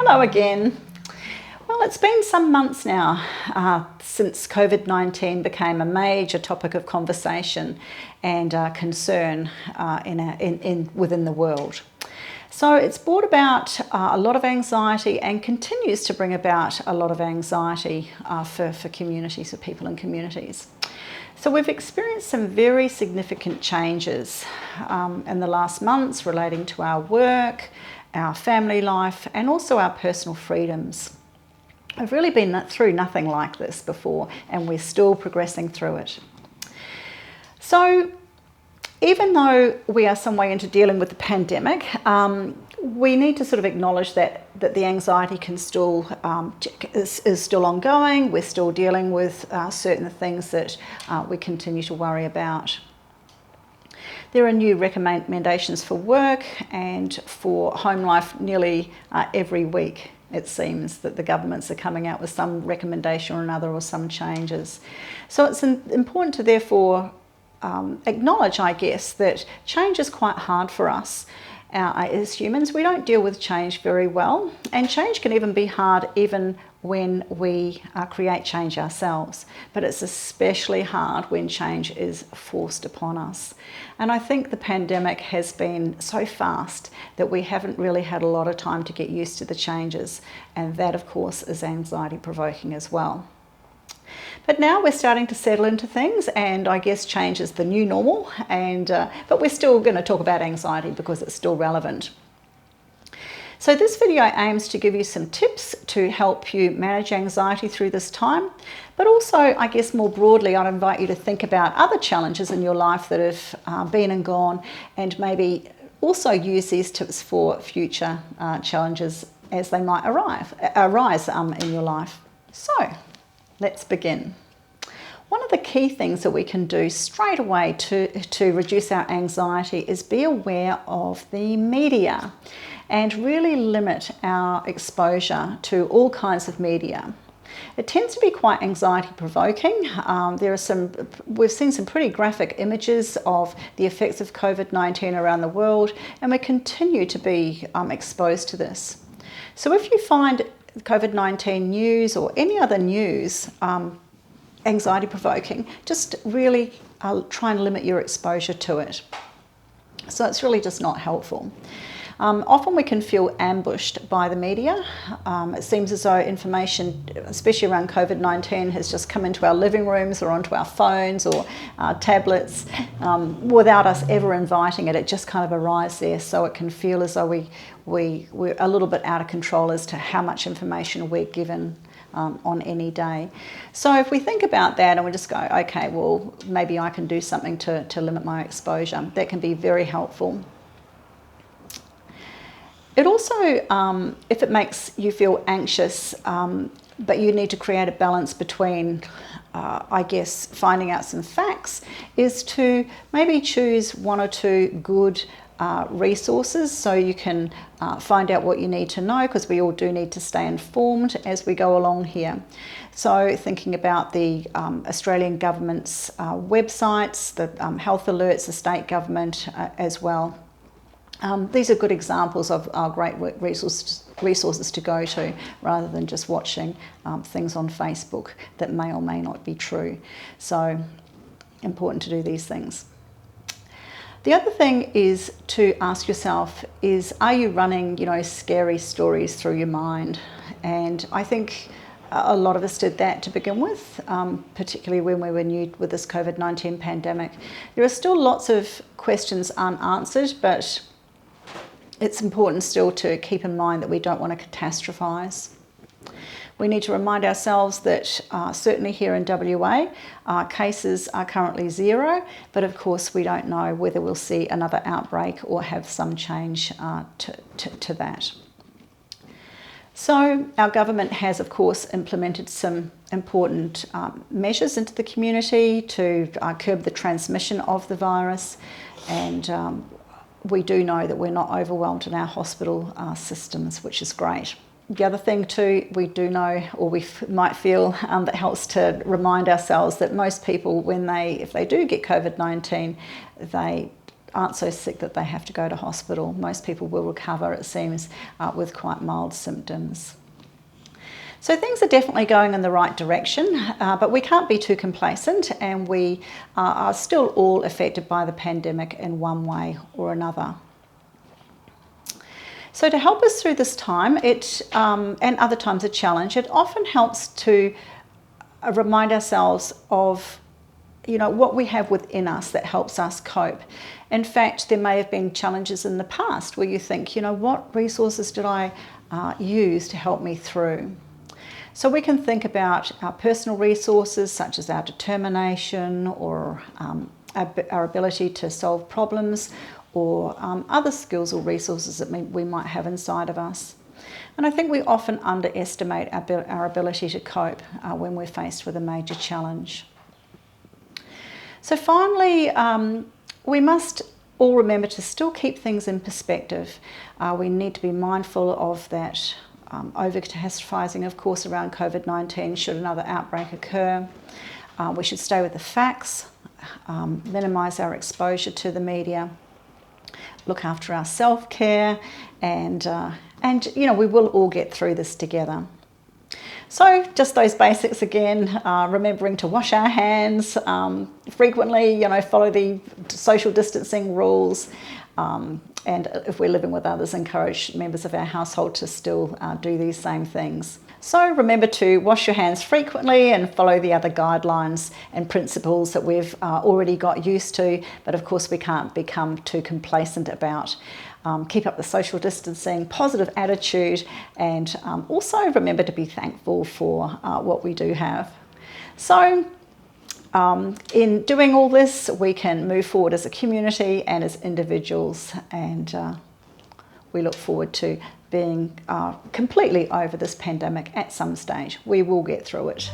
Hello again. Well, it's been some months now since COVID-19 became a major topic of conversation and concern within the world. So it's brought about a lot of anxiety and continues to bring about a lot of anxiety for communities, for people in communities. So we've experienced some very significant changes in the last months relating to our work, our family life, and also our personal freedoms. I've really been through nothing like this before, and we're still progressing through it. So even though we are some way into dealing with the pandemic, we need to sort of acknowledge that the anxiety can still is still ongoing. We're still dealing with certain things that we continue to worry about. There are new recommendations for work and for home life nearly every week. It seems that the governments are coming out with some recommendation or another, or some changes. So it's important to therefore acknowledge, I guess, that change is quite hard for us. As humans, we don't deal with change very well, and change can even be hard even when we create change ourselves, but it's especially hard when change is forced upon us. And I think the pandemic has been so fast that we haven't really had a lot of time to get used to the changes, and that of course is anxiety provoking as well. But now we're starting to settle into things, and I guess change is the new normal, but we're still going to talk about anxiety because it's still relevant. So this video aims to give you some tips to help you manage anxiety through this time, but also, I guess more broadly, I'd invite you to think about other challenges in your life that have been and gone, and maybe also use these tips for future challenges as they might arise in your life. So let's begin. One of the key things that we can do straight away to reduce our anxiety is be aware of the media and really limit our exposure to all kinds of media. It tends to be quite anxiety provoking. We've seen some pretty graphic images of the effects of COVID-19 around the world, and we continue to be exposed to this. So if you find COVID-19 news or any other news anxiety provoking, just really try and limit your exposure to it. So it's really just not helpful. Often we can feel ambushed by the media. It seems as though information, especially around COVID-19, has just come into our living rooms or onto our phones or our tablets without us ever inviting it. It just kind of arrives there, so it can feel as though we're a little bit out of control as to how much information we're given on any day. So if we think about that and we just go, okay, well, maybe I can do something to limit my exposure, that can be very helpful. It also, if it makes you feel anxious, but you need to create a balance between, I guess, finding out some facts, is to maybe choose one or two good resources so you can find out what you need to know, because we all do need to stay informed as we go along here. So thinking about the Australian government's websites, the health alerts, the state government as well. These are good examples of great resources to go to, rather than just watching things on Facebook that may or may not be true. So important to do these things. The other thing is to ask yourself are you running, scary stories through your mind? And I think a lot of us did that to begin with, particularly when we were new with this COVID-19 pandemic. There are still lots of questions unanswered, but it's important still to keep in mind that we don't want to catastrophize. We need to remind ourselves that certainly here in WA, cases are currently 0, but of course we don't know whether we'll see another outbreak or have some change to that. So our government has of course implemented some important measures into the community to curb the transmission of the virus, and we do know that we're not overwhelmed in our hospital systems, which is great. The other thing too, we do know, or we might feel, that helps to remind ourselves that most people, if they do get COVID-19, they aren't so sick that they have to go to hospital. Most people will recover, it seems, with quite mild symptoms. So things are definitely going in the right direction, but we can't be too complacent, and we are still all affected by the pandemic in one way or another. So to help us through this time, and other times a challenge, it often helps to remind ourselves of what we have within us that helps us cope. In fact, there may have been challenges in the past where you think, what resources did I use to help me through? So we can think about our personal resources, such as our determination or our ability to solve problems, or other skills or resources that we might have inside of us. And I think we often underestimate our ability to cope when we're faced with a major challenge. So finally, we must all remember to still keep things in perspective. We need to be mindful of that over-catastrophizing, of course, around COVID-19 should another outbreak occur. We should stay with the facts, minimise our exposure to the media, look after our self-care, and we will all get through this together. So just those basics again, remembering to wash our hands frequently, follow the social distancing rules, and if we're living with others, encourage members of our household to still do these same things. So remember to wash your hands frequently and follow the other guidelines and principles that we've already got used to, but of course we can't become too complacent about. Keep up the social distancing, positive attitude, and also remember to be thankful for what we do have. So in doing all this, we can move forward as a community and as individuals, and we look forward to being completely over this pandemic at some stage. We will get through it.